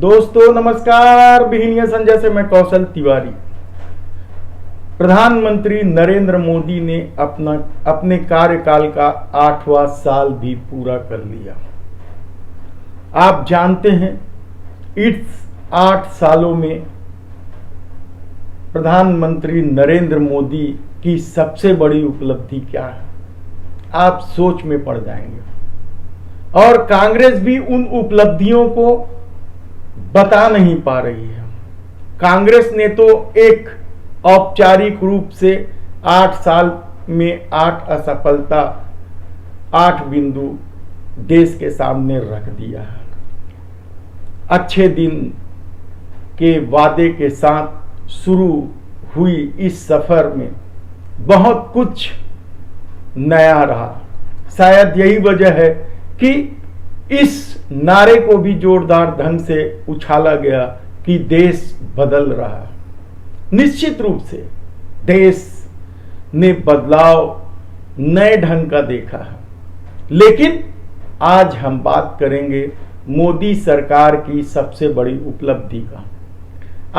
दोस्तों नमस्कार। बिहिनिया संजय से मैं कौशल तिवारी। प्रधानमंत्री नरेंद्र मोदी ने अपने कार्यकाल का 8वां साल भी पूरा कर लिया। आप जानते हैं इस 8 सालों में प्रधानमंत्री नरेंद्र मोदी की सबसे बड़ी उपलब्धि क्या है, आप सोच में पड़ जाएंगे। और कांग्रेस भी उन उपलब्धियों को बता नहीं पा रही है। कांग्रेस ने तो एक औपचारिक रूप से 8 साल में 8 असफलता, 8 बिंदु देश के सामने रख दिया है। अच्छे दिन के वादे के साथ शुरू हुई इस सफर में बहुत कुछ नया रहा। शायद यही वजह है कि इस नारे को भी जोरदार ढंग से उछाला गया कि देश बदल रहा है। निश्चित रूप से देश ने बदलाव नए ढंग का देखा है, लेकिन आज हम बात करेंगे मोदी सरकार की सबसे बड़ी उपलब्धि का।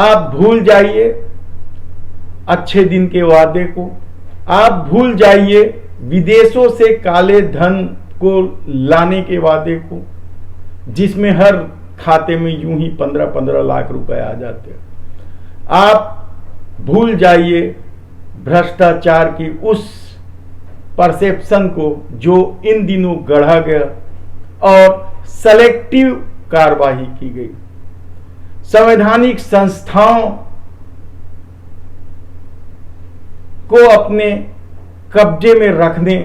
आप भूल जाइए अच्छे दिन के वादे को, आप भूल जाइए विदेशों से काले धन को लाने के वादे को, जिसमें हर खाते में यूं ही 15-15 लाख रुपए आ जाते हैं। आप भूल जाइए भ्रष्टाचार की उस परसेप्शन को जो इन दिनों गढ़ा गया और सेलेक्टिव कार्रवाई की गई। संवैधानिक संस्थाओं को अपने कब्जे में रखने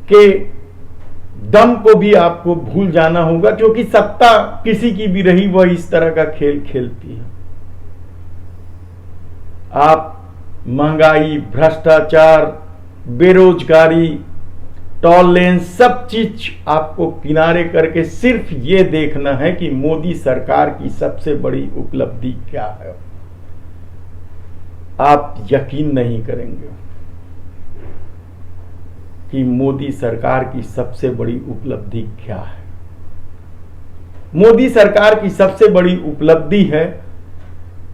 के दम को भी आपको भूल जाना होगा, क्योंकि सत्ता किसी की भी रही वह इस तरह का खेल खेलती है। आप महंगाई, भ्रष्टाचार, बेरोजगारी, टॉलरेंस, सब चीज आपको किनारे करके सिर्फ ये देखना है कि मोदी सरकार की सबसे बड़ी उपलब्धि क्या है। आप यकीन नहीं करेंगे कि मोदी सरकार की सबसे बड़ी उपलब्धि क्या है। मोदी सरकार की सबसे बड़ी उपलब्धि है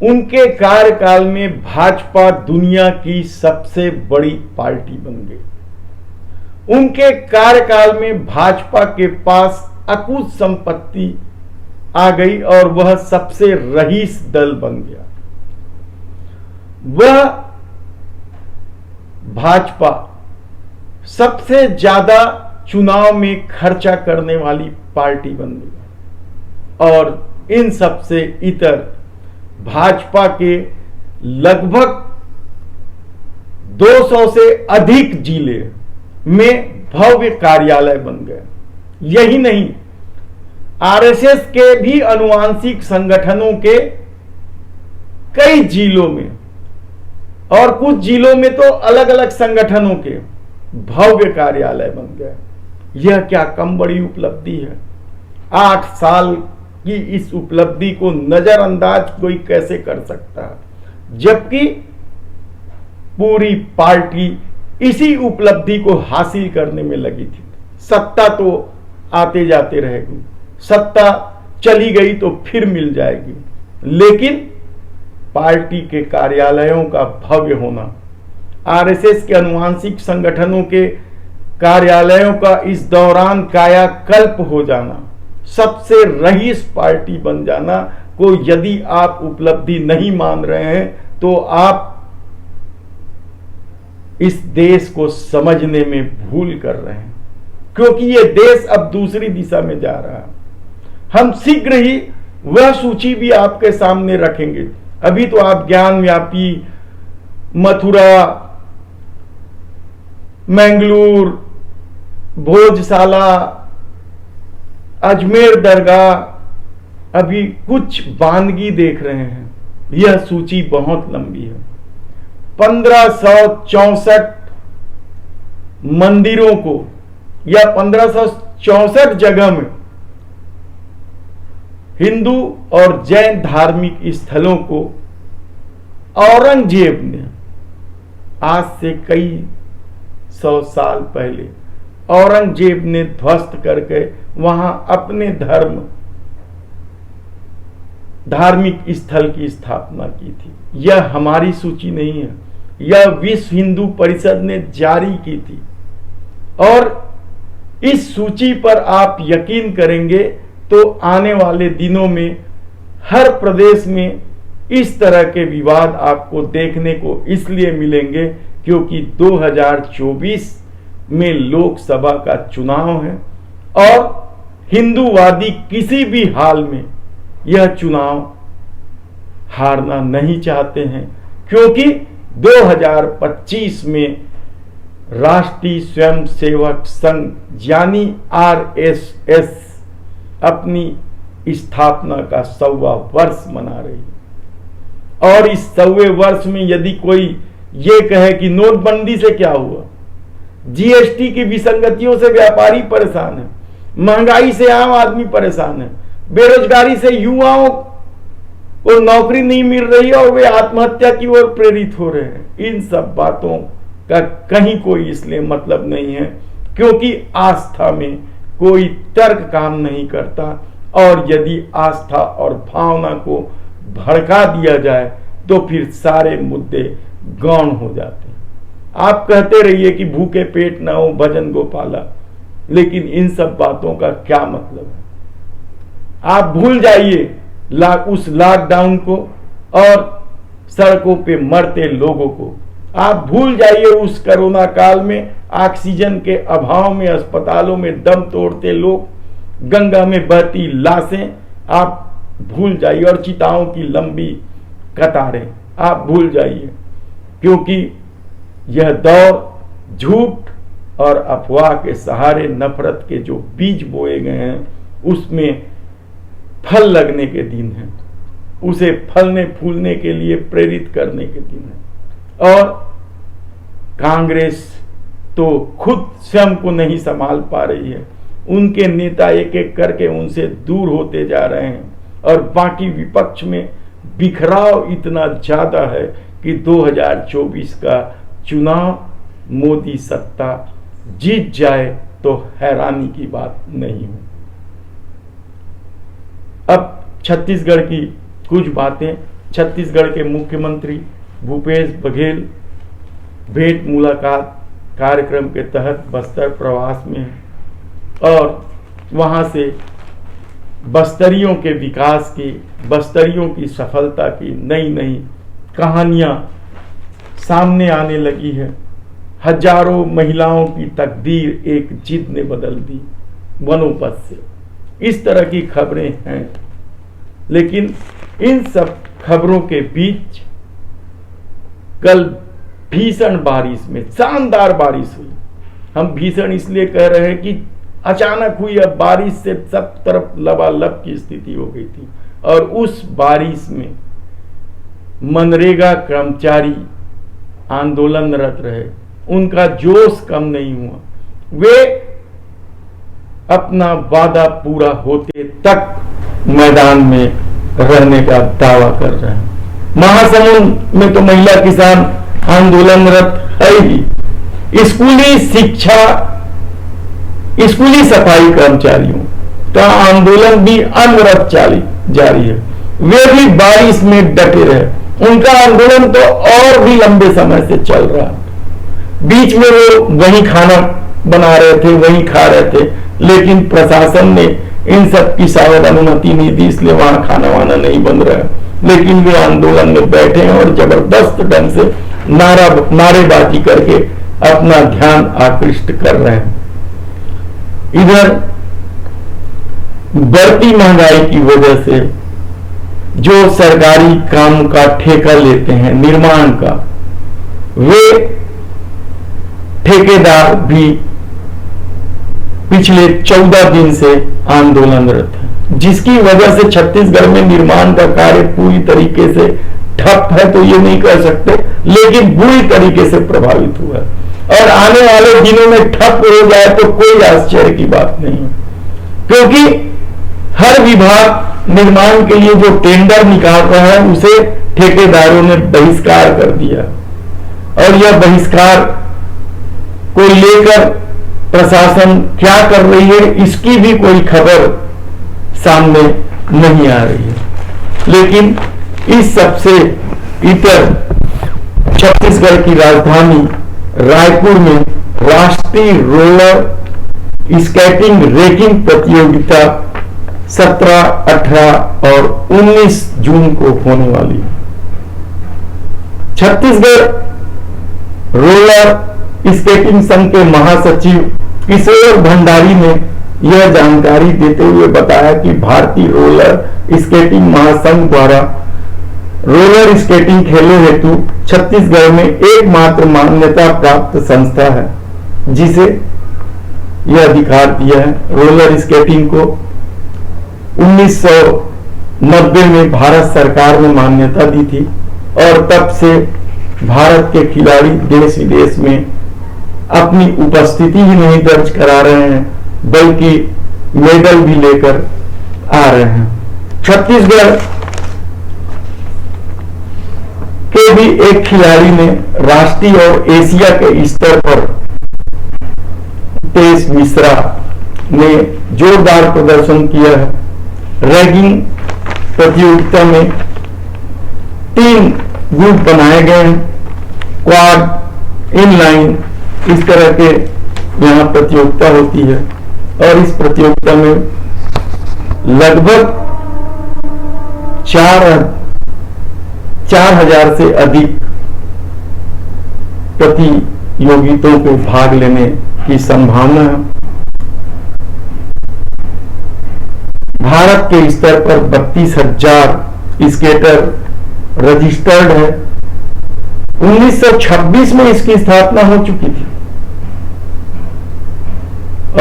उनके कार्यकाल में भाजपा दुनिया की सबसे बड़ी पार्टी बन गई। उनके कार्यकाल में भाजपा के पास अकुत संपत्ति आ गई और वह सबसे रईस दल बन गया। वह भाजपा सबसे ज्यादा चुनाव में खर्चा करने वाली पार्टी बन गई और इन सबसे इतर भाजपा के लगभग 200 से अधिक जिले में भव्य कार्यालय बन गए। यही नहीं, आरएसएस के भी आनुवांशिक संगठनों के कई जिलों में और कुछ जिलों में तो अलग अलग संगठनों के भव्य कार्यालय बन गए। यह क्या कम बड़ी उपलब्धि है। 8 साल की इस उपलब्धि को नजरअंदाज कोई कैसे कर सकता है, जबकि पूरी पार्टी इसी उपलब्धि को हासिल करने में लगी थी। सत्ता तो आते जाते रहेगी, सत्ता चली गई तो फिर मिल जाएगी, लेकिन पार्टी के कार्यालयों का भव्य होना, आरएसएस के आनुवांशिक संगठनों के कार्यालयों का इस दौरान कायाकल्प हो जाना, सबसे रईस पार्टी बन जाना को यदि आप उपलब्धि नहीं मान रहे हैं तो आप इस देश को समझने में भूल कर रहे हैं, क्योंकि यह देश अब दूसरी दिशा में जा रहा है। हम शीघ्र ही वह सूची भी आपके सामने रखेंगे। अभी तो आप ज्ञान व्यापी, मथुरा, मैंगलोर, भोजशाला, अजमेर दरगाह, अभी कुछ बानगी देख रहे हैं। यह सूची बहुत लंबी है। 1564 मंदिरों को या 1564 जगह में हिंदू और जैन धार्मिक स्थलों को औरंगजेब ने आज से कई 100 साल पहले औरंगजेब ने ध्वस्त करके वहां अपने धर्म धार्मिक स्थल की स्थापना की थी। यह हमारी सूची नहीं है, यह विश्व हिंदू परिषद ने जारी की थी। और इस सूची पर आप यकीन करेंगे तो आने वाले दिनों में हर प्रदेश में इस तरह के विवाद आपको देखने को इसलिए मिलेंगे क्योंकि 2024 में लोकसभा का चुनाव है और हिंदूवादी किसी भी हाल में यह चुनाव हारना नहीं चाहते हैं, क्योंकि 2025 में राष्ट्रीय स्वयंसेवक संघ यानी RSS अपनी स्थापना का 100वां वर्ष मना रही है। और इस 100वें वर्ष में यदि कोई ये कहे कि नोटबंदी से क्या हुआ, GST की विसंगतियों से व्यापारी परेशान है, महंगाई से आम आदमी परेशान है, बेरोजगारी से युवाओं को नौकरी नहीं मिल रही है और वे आत्महत्या की ओर प्रेरित हो रहे हैं, इन सब बातों का कहीं कोई इसलिए मतलब नहीं है क्योंकि आस्था में कोई तर्क काम नहीं करता। और यदि आस्था और भावना को भड़का दिया जाए तो फिर सारे मुद्दे गौण हो जाते हैं। आप कहते रहिए कि भूखे पेट ना हो भजन गोपाला, लेकिन इन सब बातों का क्या मतलब है? आप भूल जाइए उस लॉकडाउन को और सड़कों पे मरते लोगों को। आप भूल जाइए उस कोरोना काल में ऑक्सीजन के अभाव में अस्पतालों में दम तोड़ते लोग, गंगा में बहती लाशें आप भूल जाइए और चिताओं की लंबी कतारें आप भूल जाइए, क्योंकि यह दौर झूठ और अफवाह के सहारे नफरत के जो बीज बोए गए हैं उसमें फल लगने के दिन है, उसे फलने फूलने के लिए प्रेरित करने के दिन है। और कांग्रेस तो खुद स्वयं को नहीं संभाल पा रही है, उनके नेता एक एक करके उनसे दूर होते जा रहे हैं और बाकी विपक्ष में बिखराव इतना ज्यादा है कि 2024 का चुनाव मोदी सत्ता जीत जाए तो हैरानी की बात नहीं हो। अब छत्तीसगढ़ की कुछ बातें। छत्तीसगढ़ के मुख्यमंत्री भूपेश बघेल भेंट मुलाकात कार्यक्रम के तहत बस्तर प्रवास में हैं और वहां से बस्तरियों के विकास की, बस्तरियों की सफलता की नई नई कहानियां सामने आने लगी है। हजारों महिलाओं की तकदीर एक जिद ने बदल दी वनोपज से, इस तरह की खबरें हैं। लेकिन इन सब खबरों के बीच कल भीषण बारिश में, शानदार बारिश हुई। हम भीषण इसलिए कह रहे हैं कि अचानक हुई, अब बारिश से सब तरफ लबालब की स्थिति हो गई थी। और उस बारिश में मनरेगा कर्मचारी आंदोलनरत रहे, उनका जोश कम नहीं हुआ, वे अपना वादा पूरा होते तक मैदान में रहने का दावा कर रहे हैं। महासमुंद में तो महिला किसान आंदोलनरत है ही। स्कूली शिक्षा, स्कूली सफाई कर्मचारियों का आंदोलन भी अनवरत जारी है, वे भी बारिश में डटे रहे। उनका आंदोलन तो और भी लंबे समय से चल रहा है। बीच में वो वहीं खाना बना रहे थे, वहीं खा रहे थे, लेकिन प्रशासन ने इन सब की शायद अनुमति नहीं दी, इसलिए वहां खाना वाना नहीं बन रहा है। लेकिन वे आंदोलन में बैठे हैं और जबरदस्त ढंग से नारेबाजी करके अपना ध्यान आकृष्ट कर रहे हैं। इधर बढ़ती महंगाई की वजह से जो सरकारी काम का ठेका लेते हैं निर्माण का, वे ठेकेदार भी पिछले 14 दिन से आंदोलनरत है, जिसकी वजह से छत्तीसगढ़ में निर्माण का कार्य पूरी तरीके से ठप है तो ये नहीं कह सकते, लेकिन बुरी तरीके से प्रभावित हुआ है। और आने वाले दिनों में ठप हो जाए तो कोई आश्चर्य की बात नहीं, क्योंकि हर विभाग निर्माण के लिए जो टेंडर निकाल रहा है उसे ठेकेदारों ने बहिष्कार कर दिया। और यह बहिष्कार को लेकर प्रशासन क्या कर रही है, इसकी भी कोई खबर सामने नहीं आ रही है। लेकिन इस सबसे इतर छत्तीसगढ़ की राजधानी रायपुर में राष्ट्रीय रोलर स्केटिंग रेकिंग प्रतियोगिता 17, 18 और 19 जून को होने वाली है। छत्तीसगढ़ रोलर स्केटिंग संघ के महासचिव किशोर भंडारी ने यह जानकारी देते हुए बताया कि भारतीय रोलर स्केटिंग महासंघ द्वारा रोलर स्केटिंग खेलों हेतु छत्तीसगढ़ में एकमात्र मान्यता प्राप्त संस्था है जिसे यह अधिकार दिया है। रोलर स्केटिंग को 1990 में भारत सरकार ने मान्यता दी थी और तब से भारत के खिलाड़ी देश विदेश में अपनी उपस्थिति ही नहीं दर्ज करा रहे हैं बल्कि मेडल भी लेकर आ रहे हैं। छत्तीसगढ़ के भी एक खिलाड़ी ने राष्ट्रीय और एशिया के स्तर पर तेज मिश्रा ने जोरदार प्रदर्शन किया है। रैगिंग प्रतियोगिता में 3 ग्रुप बनाए गए हैं, क्वाड, इनलाइन, इस तरह के यहाँ प्रतियोगिता होती है और इस प्रतियोगिता में लगभग 4,000 से अधिक प्रतियोगिताओं को भाग लेने की संभावना है। भारत के स्तर पर 32,000 स्केटर रजिस्टर्ड है। 1926 में इसकी स्थापना हो चुकी थी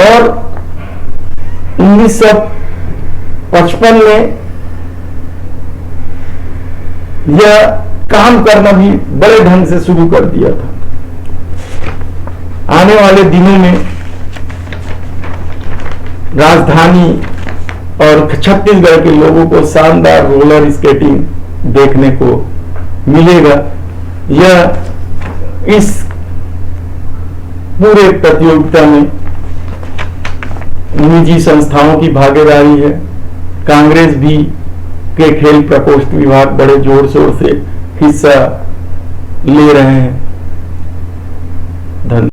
और 1955 में यह काम करना भी बड़े ढंग से शुरू कर दिया था। आने वाले दिनों में राजधानी और छत्तीसगढ़ के लोगों को शानदार रोलर स्केटिंग देखने को मिलेगा। यह इस पूरे प्रतियोगिता में निजी संस्थाओं की भागीदारी है। कांग्रेस भी के खेल प्रकोष्ठ विभाग बड़े जोर शोर से हिस्सा ले रहे हैं।